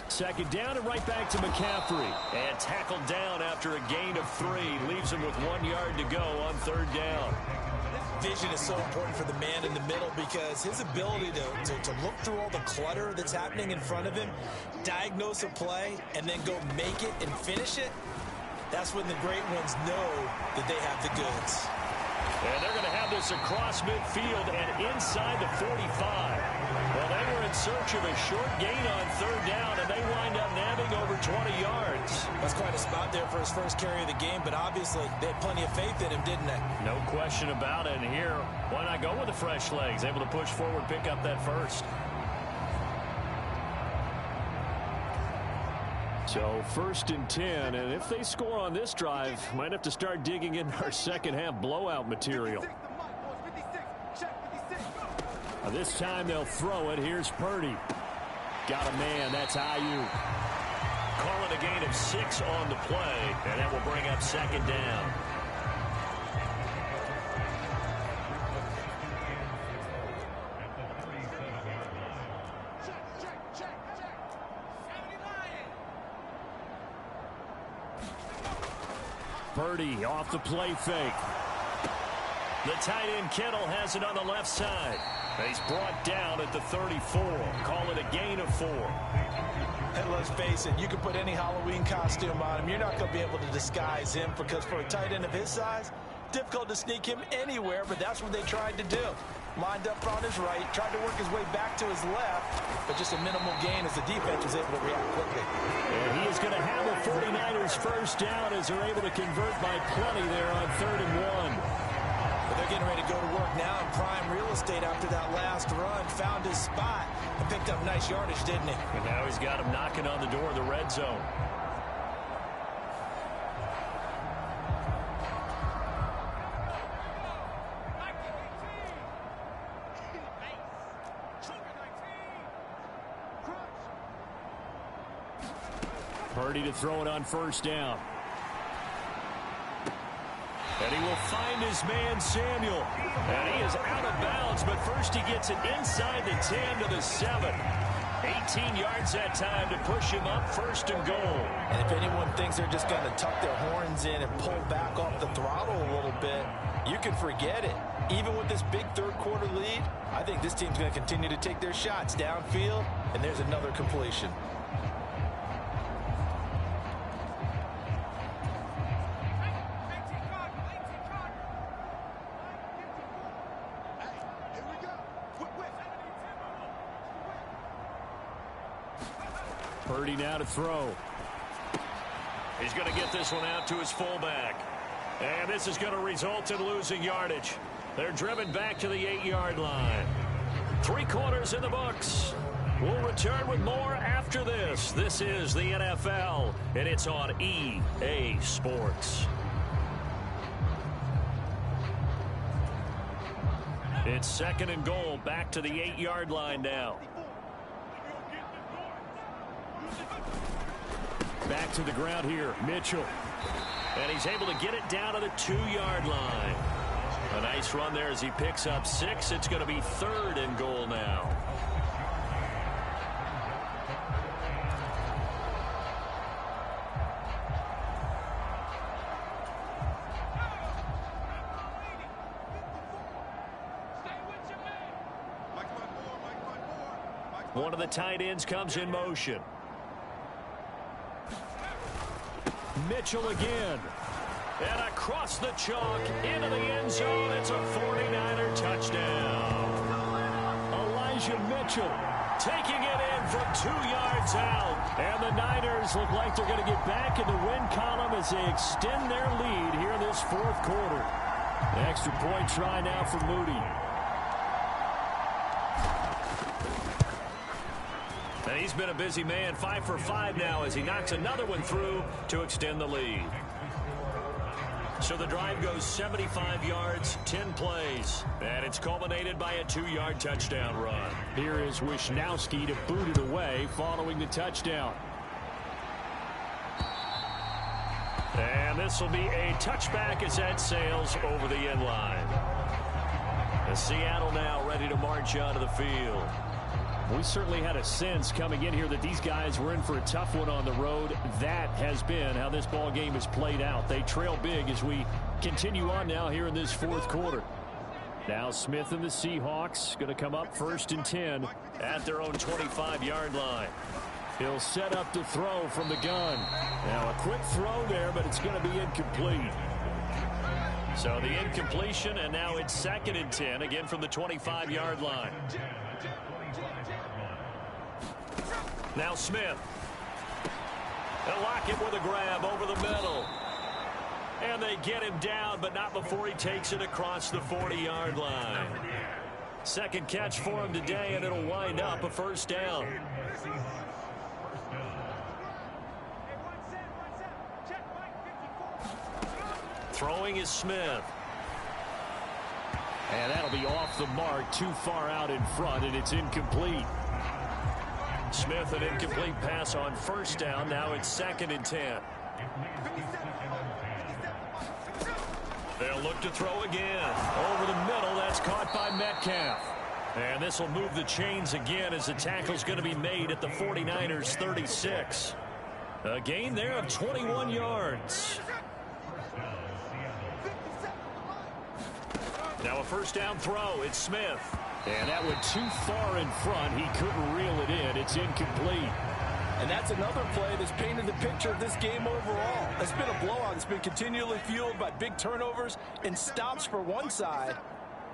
Second down and right back to McCaffrey. And tackled down after a gain of 3. Leaves him with 1 yard to go on third down. Vision is so important for the man in the middle because his ability to look through all the clutter that's happening in front of him, diagnose a play, and then go make it and finish it, that's when the great ones know that they have the goods. And they're going to have this across midfield and inside the 45. Well, they were in search of a short gain on third down, and they wind up nabbing over 20 yards. That's quite a spot there for his first carry of the game, but obviously they had plenty of faith in him, didn't they? No question about it. And here, why not go with the fresh legs? Able to push forward, pick up that first. So 1st and 10, and if they score on this drive, might have to start digging in our second half blowout material. This time they'll throw it. Here's Parody. Got a man. That's Ayuk. Call it a gain of 6 on the play, and that will bring up second down. Parody off the play fake. The tight end Kittle has it on the left side. He's brought down at the 34. Call it a gain of 4. And let's face it, you can put any Halloween costume on him. You're not going to be able to disguise him because for a tight end of his size, difficult to sneak him anywhere, but that's what they tried to do. Lined up on his right, tried to work his way back to his left, but just a minimal gain as the defense was able to react quickly. And he is going to have the 49ers first down as they're able to convert by plenty there on 3rd and 1. But they're getting ready to go to work now in prime real estate after that last run. Found his spot and picked up nice yardage, didn't he? And now he's got him knocking on the door of the red zone. Parody to throw it on 1st down. And he will find his man, Samuel. And he is out of bounds, but first he gets it inside the 10 to the 7. 18 yards that time to push him up 1st and goal. And if anyone thinks they're just going to tuck their horns in and pull back off the throttle a little bit, you can forget it. Even with this big third-quarter lead, I think this team's going to continue to take their shots downfield, and there's another completion. Parody now to throw. He's going to get this one out to his fullback. And this is going to result in losing yardage. They're driven back to the 8-yard line. 3 quarters in the books. We'll return with more after this. This is the NFL, and it's on EA Sports. It's 2nd and goal, back to the 8-yard line now. Back to the ground here, Mitchell. And he's able to get it down to the 2-yard line. A nice run there as he picks up 6. It's going to be 3rd and goal now. One of the tight ends comes in motion. Mitchell again. And across the chalk into the end zone. It's a 49er touchdown. Elijah Mitchell taking it in from 2 yards out. And the Niners look like they're going to get back in the win column as they extend their lead here in this 4th quarter. The extra point try now for Moody. And he's been a busy man, 5 for 5 now as he knocks another one through to extend the lead. So the drive goes 75 yards, 10 plays, and it's culminated by a 2-yard touchdown run. Here is Wisnowski to boot it away following the touchdown. And this will be a touchback as that sails over the end line. And Seattle now ready to march onto the field. We certainly had a sense coming in here that these guys were in for a tough one on the road. That has been how this ball game has played out. They trail big as we continue on now here in this fourth quarter. Now Smith and the Seahawks going to come up 1st and 10 at their own 25-yard line. He'll set up to throw from the gun. Now a quick throw there, but it's going to be incomplete. So the incompletion, and now it's 2nd and 10, again from the 25-yard line. Now Smith. They'll lock him with a grab over the middle. And they get him down, but not before he takes it across the 40-yard line. Second catch for him today, and it'll wind up a 1st down. Throwing is Smith. And that'll be off the mark, too far out in front, and it's incomplete. Smith, an incomplete pass on 1st down. Now it's 2nd and 10. They'll look to throw again. Over the middle, that's caught by Metcalf. And this will move the chains again as the tackle's going to be made at the 49ers 36. A gain there of 21 yards. Now a 1st down throw. It's Smith. And that went too far in front. He couldn't reel it in. It's incomplete. And that's another play that's painted the picture of this game overall. It's been a blowout. It's been continually fueled by big turnovers and stops for one side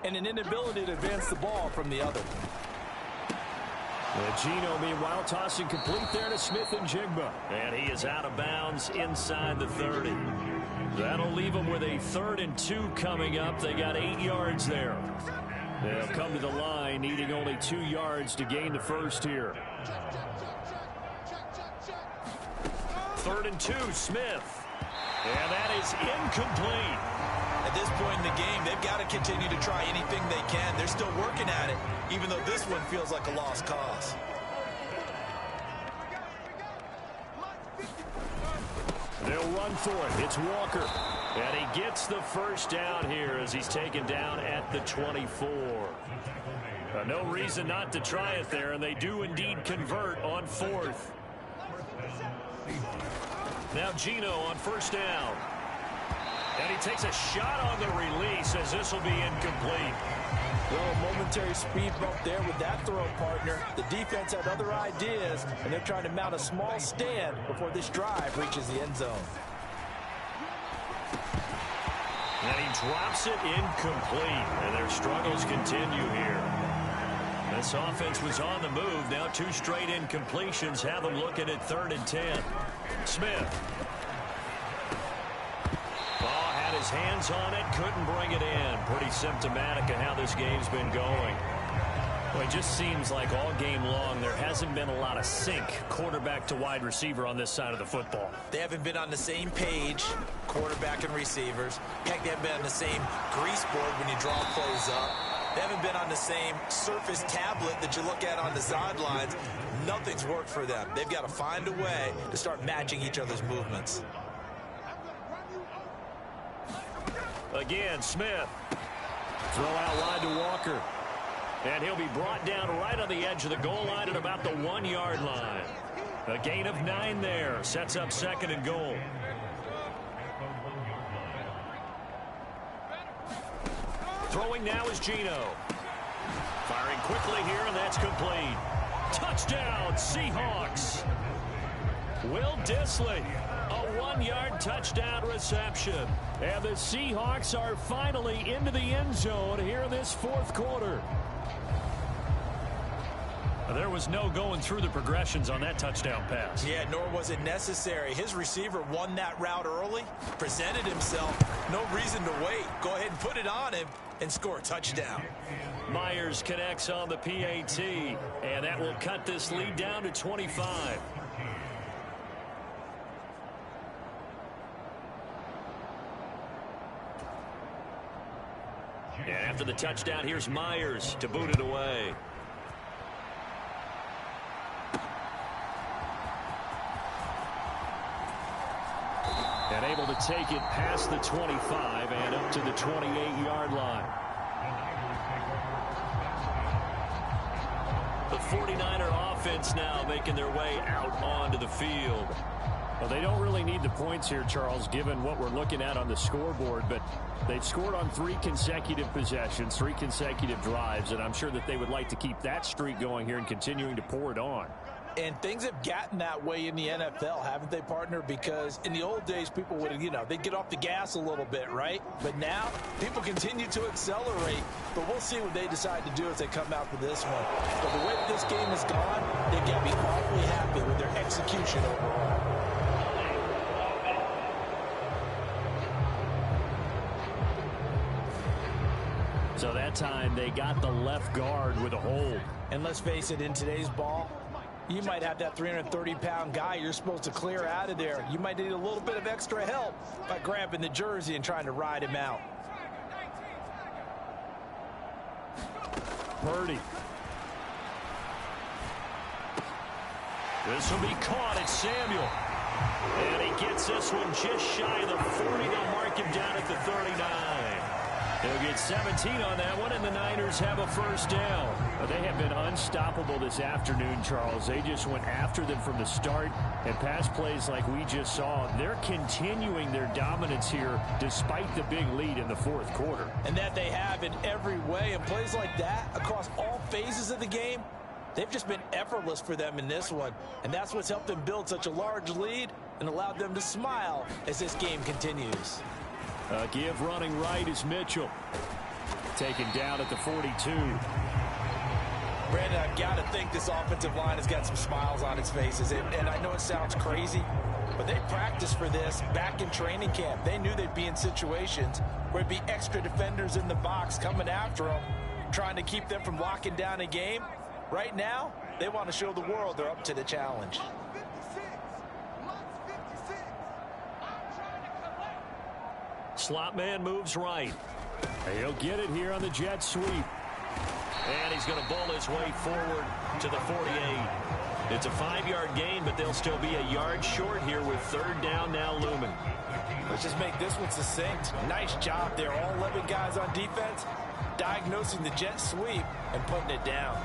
and an inability to advance the ball from the other. Gino, meanwhile, tossing complete there to Smith and Jigba. And he is out of bounds inside the 30. That'll leave them with a 3rd and 2 coming up. They got 8 yards there. They'll come to the line, needing only 2 yards to gain the 1st here. 3rd and 2, Smith. And that is incomplete. At this point in the game, they've got to continue to try anything they can. They're still working at it, even though this one feels like a lost cause. They'll run for it. It's Walker. And he gets the 1st down here as he's taken down at the 24. No reason not to try it there, and they do indeed convert on 4th. Now Gino on 1st down. And he takes a shot on the release as this will be incomplete. Well, a momentary speed bump there with that throw partner. The defense had other ideas, and they're trying to mount a small stand before this drive reaches the end zone. And he drops it incomplete, and their struggles continue here. This offense was on the move. Now 2 straight incompletions have them looking at 3rd and 10. Smith. Had his hands on it, couldn't bring it in. Pretty symptomatic of how this game's been going. Well, it just seems like all game long there hasn't been a lot of sync quarterback to wide receiver on this side of the football. They haven't been on the same page, quarterback and receivers. Heck, they haven't been on the same grease board when you draw plays up. They haven't been on the same surface tablet that you look at on the sidelines. Nothing's worked for them. They've got to find a way to start matching each other's movements. Again, Smith. Throw out wide to Walker. And he'll be brought down right on the edge of the goal line at about the 1-yard line. A gain of 9 there. Sets up 2nd and goal. Throwing now is Gino. Firing quickly here, and that's complete. Touchdown, Seahawks. Will Dissly. A 1-yard touchdown reception. And the Seahawks are finally into the end zone here in this 4th quarter. There was no going through the progressions on that touchdown pass. Yeah, nor was it necessary. His receiver won that route early, presented himself. No reason to wait. Go ahead and put it on him and score a touchdown. Myers connects on the PAT, and that will cut this lead down to 25. And after the touchdown, here's Myers to boot it away. And able to take it past the 25 and up to the 28-yard line. The 49er offense now making their way out onto the field. Well, they don't really need the points here, Charles, given what we're looking at on the scoreboard, but they've scored on 3 consecutive possessions, 3 consecutive drives, and I'm sure that they would like to keep that streak going here and continuing to pour it on. And things have gotten that way in the NFL, haven't they, partner? Because in the old days, people would, they'd get off the gas a little bit, right? But now, people continue to accelerate. But we'll see what they decide to do as they come out for this one. But the way that this game has gone, they've got to be awfully happy with their execution overall. So that time, they got the left guard with a hold. And let's face it, in today's ball, you might have that 330-pound guy you're supposed to clear out of there. You might need a little bit of extra help by grabbing the jersey and trying to ride him out. Parody. This will be caught. It's Samuel. And he gets this one just shy of the 40. They'll mark him down at the 39. They'll get 17 on that one, and the Niners have a first down. Well, they have been unstoppable this afternoon, Charles. They just went after them from the start, and pass plays like we just saw. They're continuing their dominance here despite the big lead in the fourth quarter. And that they have in every way. And plays like that across all phases of the game, they've just been effortless for them in this one. And that's what's helped them build such a large lead and allowed them to smile as this game continues. Give running right is Mitchell. Taken down at the 42. Brandon, I've got to think this offensive line has got some smiles on its faces. And I know it sounds crazy, but they practiced for this back in training camp. They knew they'd be in situations where it'd be extra defenders in the box coming after them, trying to keep them from locking down a game. Right now, they want to show the world they're up to the challenge. Slot man moves right. He'll get it here on the jet sweep. And he's going to bowl his way forward to the 48. It's a 5-yard gain, but they'll still be a yard short here with third down now looming. Let's just make this one succinct. Nice job there. All 11 guys on defense diagnosing the jet sweep and putting it down.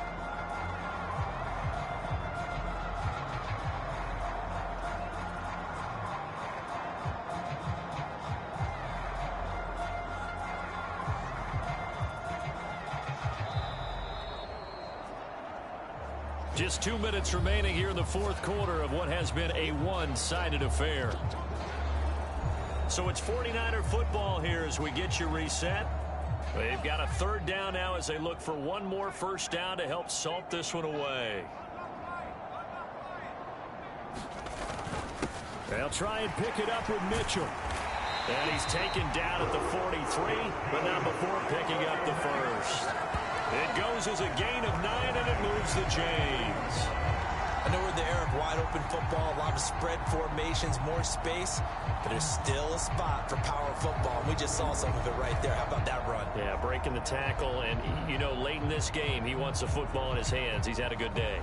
Just 2 minutes remaining here in the fourth quarter of what has been a one-sided affair. So it's 49er football here as we get you reset. They've got a third down now as they look for one more first down to help salt this one away. They'll try and pick it up with Mitchell. And he's taken down at the 43, but not before picking up the first. It goes as a gain of 9, and it moves the chains. I know we're in the era of wide-open football, a lot of spread formations, more space, but there's still a spot for power football. We just saw some of it right there. How about that run? Yeah, breaking the tackle, and, you know, late in this game, he wants the football in his hands. He's had a good day.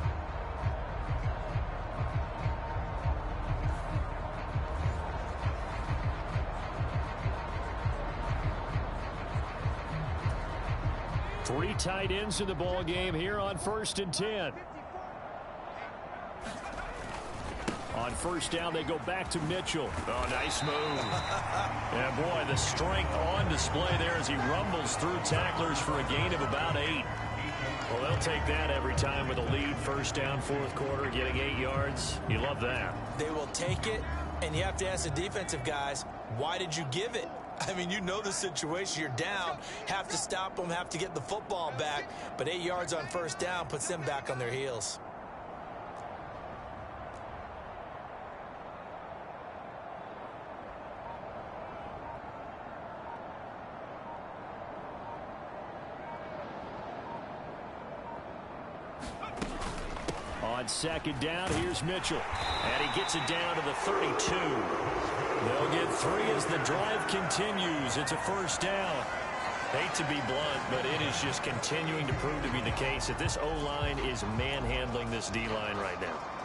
Three tight ends in the ball game here on 1st and 10. On first down, they go back to Mitchell. Oh, nice move. Yeah, boy, the strength on display there as he rumbles through tacklers for a gain of about 8. Well, they'll take that every time with a lead. First down, fourth quarter, getting 8 yards. You love that. They will take it, and you have to ask the defensive guys, why did you give it? I mean, you know the situation. You're down, have to stop them, have to get the football back. But 8 yards on first down puts them back on their heels. On second down, here's Mitchell. And he gets it down to the 32. They'll get 3 as the drive continues. It's a first down. Hate to be blunt, but it is just continuing to prove to be the case that this O-line is manhandling this D-line right now.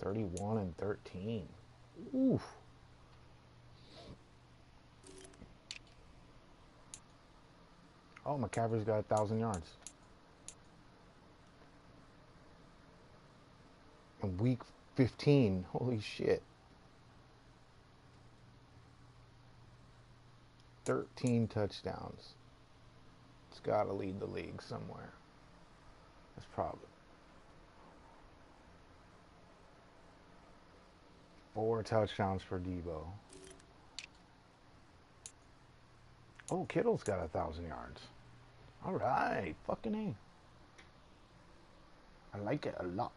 31 and 13. Oof. Oh, McCaffrey's got 1,000 yards. In week 15. Holy shit. 13 touchdowns. It's got to lead the league somewhere. That's probably 4 touchdowns for Debo. Oh, Kittle's got 1,000 yards. All right, fucking A. I like it a lot.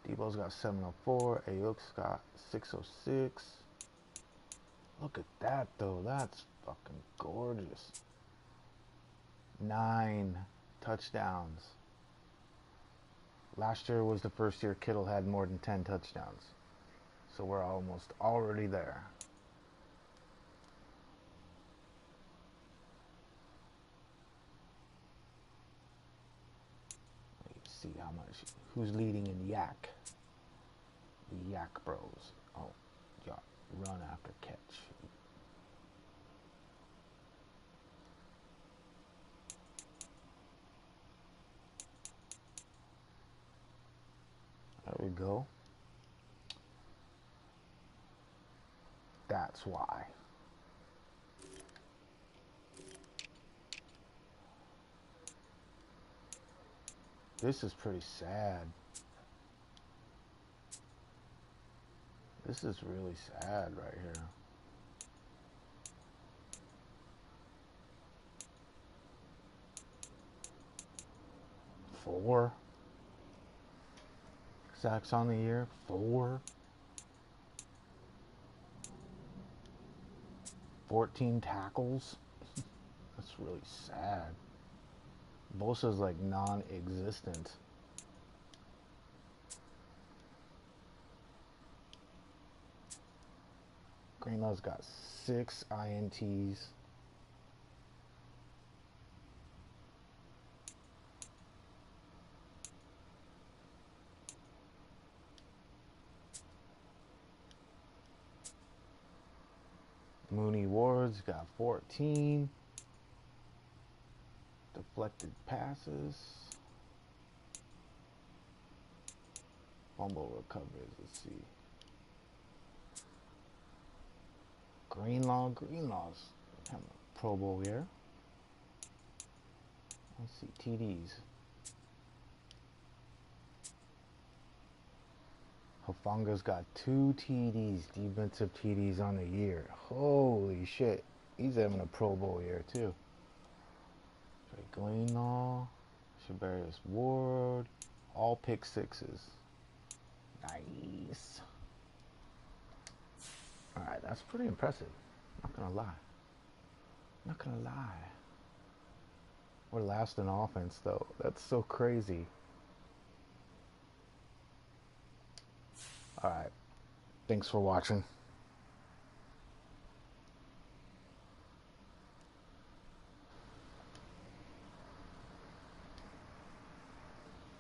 Debo's got 704. Ayuk's got 606. Look at that, though. That's fucking gorgeous. 9 touchdowns. Last year was the first year Kittle had more than 10 touchdowns. So we're almost already there. Let's see how much. Who's leading in yak? The Yak Bros. Oh, yeah. Run after catch. There we go. That's why. This is pretty sad. This is really sad right here. Four sacks on the year. 4. 14 tackles. That's really sad. Bosa's like non-existent. Greenlaw's got 6 INTs. Mooney Ward's got 14. Deflected passes. Fumble recoveries, let's see. Greenlaw's having a Pro Bowl year. Let's see, TDs. Hufanga's got 2 TDs, defensive TDs on the year. Holy shit. He's having a Pro Bowl year too. Greenlaw, Shabarius Ward, all pick 6s. Nice. Alright, that's pretty impressive. Not gonna lie. Not gonna lie. We're last in offense though. That's so crazy. Alright. Thanks for watching.